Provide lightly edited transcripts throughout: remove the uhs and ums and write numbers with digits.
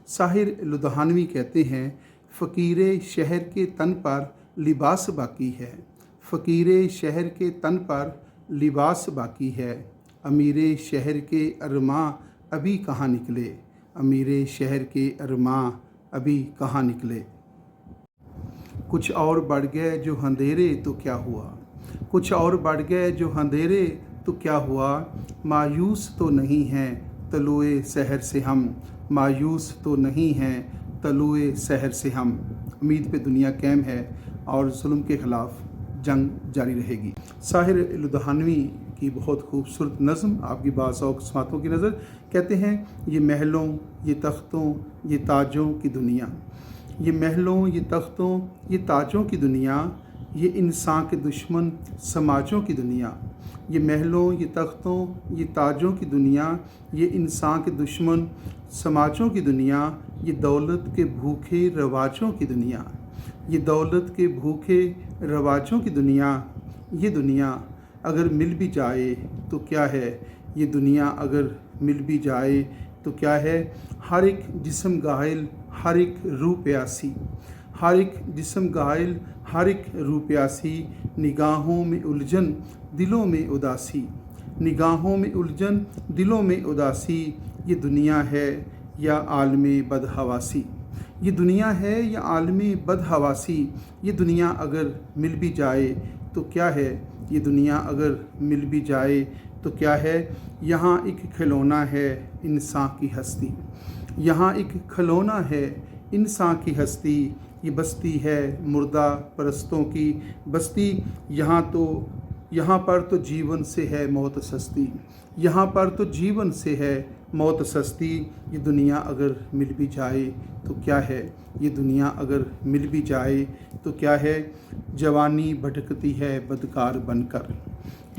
साहिर लुधियानवी कहते हैं, फ़कीर शहर के तन पर लिबास बाकी है, फ़कीर शहर के तन पर लिबास बाकी है, अमीर शहर के अरमां अभी कहाँ निकले, अमीर शहर के अरमां अभी कहाँ निकले। कुछ और बढ़ गए जो अंधेरे तो क्या हुआ, कुछ और बढ़ गए जो अंधेरे तो क्या हुआ, मायूस तो नहीं हैं तलुए सहर से हम, मायूस तो नहीं हैं तलुए सहर से हम। उम्मीद पे दुनिया कायम है और जुल्म के ख़िलाफ़ जंग जारी रहेगी। साहिर लुधियानवी की बहुत खूबसूरत नज़्म आपकी बाज़ किस्मतों की नज़र। कहते हैं, ये महलों ये तख्तों ये ताजों की दुनिया, ये महलों ये तख्तों ये ताजों की दुनिया, ये इंसान के दुश्मन समाजों की दुनिया, ये महलों ये तख्तों ये ताजों की दुनिया, ये इंसान के दुश्मन समाजों की दुनिया, ये दौलत के भूखे रवाजों की दुनिया, ये दौलत के भूखे रवाजों की दुनिया। ये दुनिया अगर मिल भी जाए तो क्या है, ये दुनिया अगर मिल भी जाए तो क्या है, हर एक जिस्म घायल हर एक रूह प्यासी, हर एक जिस्म घायल हर एक रूह प्यासी, निगाहों में उलझन दिलों में उदासी, निगाहों में उलझन दिलों में उदासी। ये दुनिया है या आलमे बदहवासी, ये दुनिया है या आलमे बदहवासी। ये दुनिया अगर मिल भी जाए तो क्या है, ये दुनिया अगर मिल भी जाए तो क्या है, यहाँ एक खिलौना है इंसान की हस्ती, यहाँ एक खिलौना है इंसान की हस्ती। ये बस्ती है मुर्दा परस्तों की बस्ती, यहाँ पर तो जीवन से है मौत सस्ती, यहाँ पर तो जीवन से है मौत सस्ती। ये दुनिया अगर मिल भी जाए तो क्या है, ये दुनिया अगर मिल भी जाए तो क्या है, जवानी भटकती है बदकार बनकर,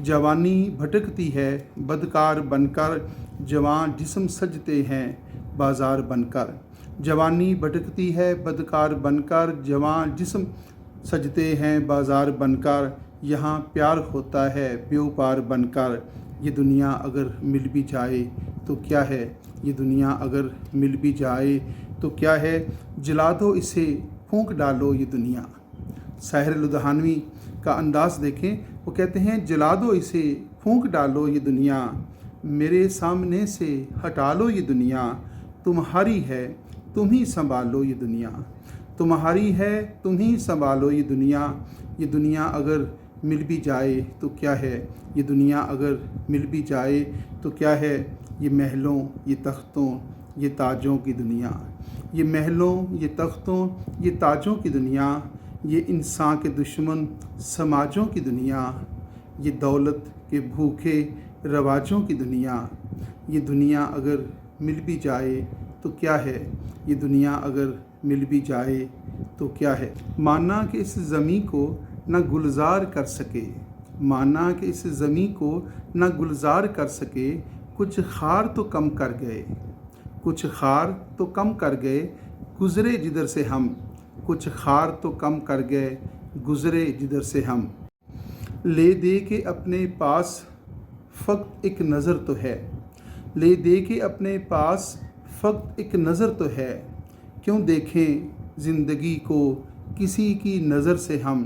जवानी भटकती है बदकार बनकर, जवान जिस्म सजते हैं बाज़ार बनकर, जवानी भटकती है बदकार बनकर, जवान जिस्म सजते हैं बाज़ार बनकर, यहाँ प्यार होता है बेवपार बनकर। ये दुनिया अगर मिल भी जाए तो क्या है, ये दुनिया अगर मिल भी जाए तो क्या है, जला दो इसे फूंक डालो ये दुनिया। साहिर लुधियानवी का अंदाज़ देखें, वो कहते हैं, जला दो इसे फूंक डालो ये दुनिया, मेरे सामने से हटा लो ये दुनिया, तुम्हारी है तुम ही संभालो ये दुनिया, तुम्हारी है तुम ही संभालो ये दुनिया। ये दुनिया अगर मिल भी जाए तो क्या है, ये दुनिया अगर मिल भी जाए तो क्या है, ये महलों ये तख्तों ये ताजों की दुनिया, ये महलों ये तख्तों ये ताजों की दुनिया, ये इंसान के दुश्मन समाजों की दुनिया, ये दौलत के भूखे रवाजों की दुनिया। ये दुनिया अगर मिल भी जाए तो क्या है, ये दुनिया अगर मिल भी जाए तो क्या है। माना कि इस ज़मीं को न गुलजार कर सके, माना कि इस ज़मीं को न गुलजार कर सके, कुछ खार तो कम कर गए, कुछ खार तो कम कर गए गुज़रे जिधर से हम, कुछ खार तो कम कर गए गुज़रे जिधर से हम। ले दे के अपने पास फ़क़्त एक नज़र तो है, ले दे के अपने पास फ़क़्त एक नज़र तो है, क्यों देखें ज़िंदगी को किसी की नज़र से हम,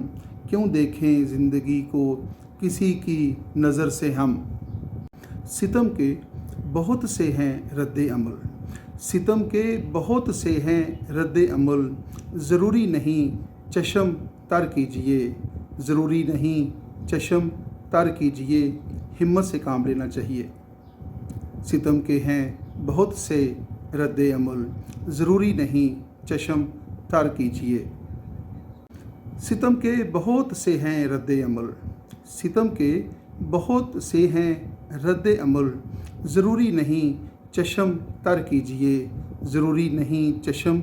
क्यों देखें ज़िंदगी को किसी की नज़र से हम। सितम के बहुत से हैं रद्द अमल, सितम के बहुत से हैं रद्द अमल, ज़रूरी नहीं चश्म तर कीजिए, ज़रूरी नहीं चश्म तर कीजिए, हिम्मत से काम लेना चाहिए। सितम के हैं बहुत से रद्द अमल, ज़रूरी नहीं चश्म तर कीजिए। सितम के बहुत से हैं रद्द अमल, सितम के बहुत से हैं रद्द अमल, ज़रूरी नहीं चश्म तर कीजिए, ज़रूरी नहीं चश्म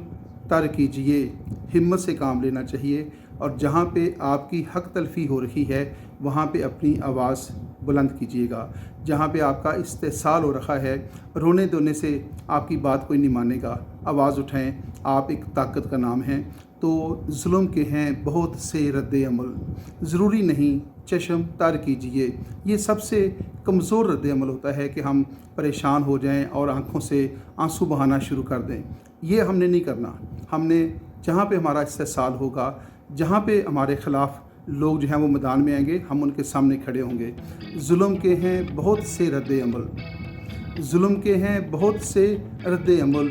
तर कीजिए। हिम्मत से काम लेना चाहिए और जहाँ पे आपकी हक तलफ़ी हो रही है वहाँ पे अपनी आवाज़ बुलंद कीजिएगा। जहाँ पे आपका इस्तेसाल हो रहा है, रोने धोने से आपकी बात कोई नहीं मानेगा, आवाज़ उठाएं, आप एक ताकत का नाम हैं। तो जुल्म के हैं बहुत से रद्द अमल, ज़रूरी नहीं चश्म तर कीजिए। ये सबसे कमज़ोर रद्द अमल होता है कि हम परेशान हो जाएं और आँखों से आंसू बहाना शुरू कर दें। یہ ہم نے نہیں کرنا. ہم نے جہاں پہ ہمارا استحصال ہوگا، جہاں پہ ہمارے خلاف لوگ جو ہیں وہ میدان میں آئیں گے، ہم ان کے سامنے کھڑے ہوں گے. ظلم کے ہیں بہت سے رد عمل، ظلم کے ہیں بہت سے رد عمل،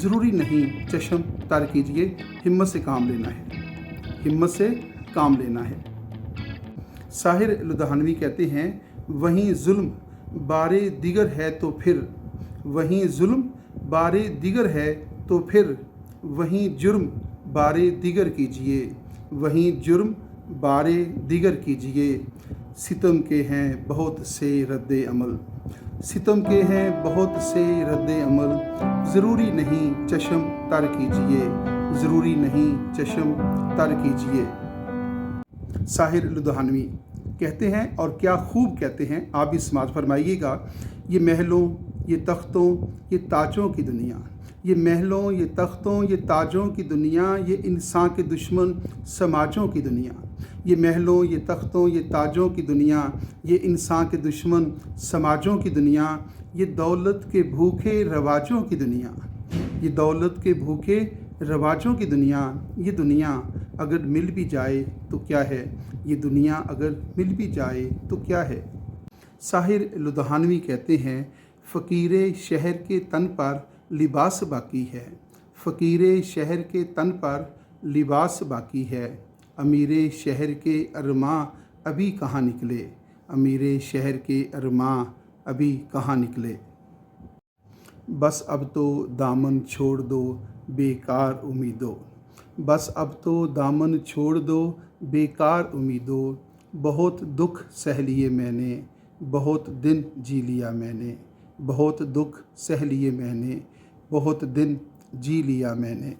ضروری نہیں چشم تر کیجیے. ہمت سے کام لینا ہے، ہمت سے کام لینا ہے. ساحر لدھیانوی کہتے ہیں وہیں ظلم بارے دیگر ہے تو پھر، وہیں ظلم بارے دیگر ہے تو پھر، وہیں جرم بارے دیگر کیجیے، وہیں جرم بارے دیگر کیجیے. ستم کے ہیں بہت سے رد عمل، ستم کے ہیں بہت سے رد عمل، ضروری نہیں چشم تر کیجیے، ضروری نہیں چشم تر کیجیے. ساحر لدھیانوی کہتے ہیں، اور کیا خوب کہتے ہیں، آپ بھی سماعت فرمائیے گا. یہ محلوں، یہ تختوں، یہ تاجوں کی دنیا، یہ محلوں، یہ تختوں، یہ تاجوں کی دنیا، یہ انسان کے دشمن سماجوں کی دنیا. یہ محلوں، یہ تختوں، یہ تاجوں کی دنیا، یہ انسان کے دشمن سماجوں کی دنیا. یہ دولت کے بھوکے رواجوں کی دنیا، یہ دولت کے بھوکے رواجوں کی دنیا. یہ دنیا اگر مل بھی جائے تو کیا ہے، یہ دنیا اگر مل بھی جائے تو کیا ہے. ساحر لدھیانوی کہتے ہیں فقیر شہر کے تن پر لباس باقی ہے، فقیر شہر کے تن پر لباس باقی ہے. امیر شہر کے ارماں ابھی کہاں نکلے، امیر شہر کے ارماں ابھی کہاں نکلے. بس اب تو دامن چھوڑ دو بیکار امیدوں، بس اب تو دامن چھوڑ دو بیکار امیدوں. بہت دکھ سہ لیے میں نے، بہت دن جی لیا میں نے، بہت دکھ سہ لیے میں نے، بہت دن جی لیا میں نے.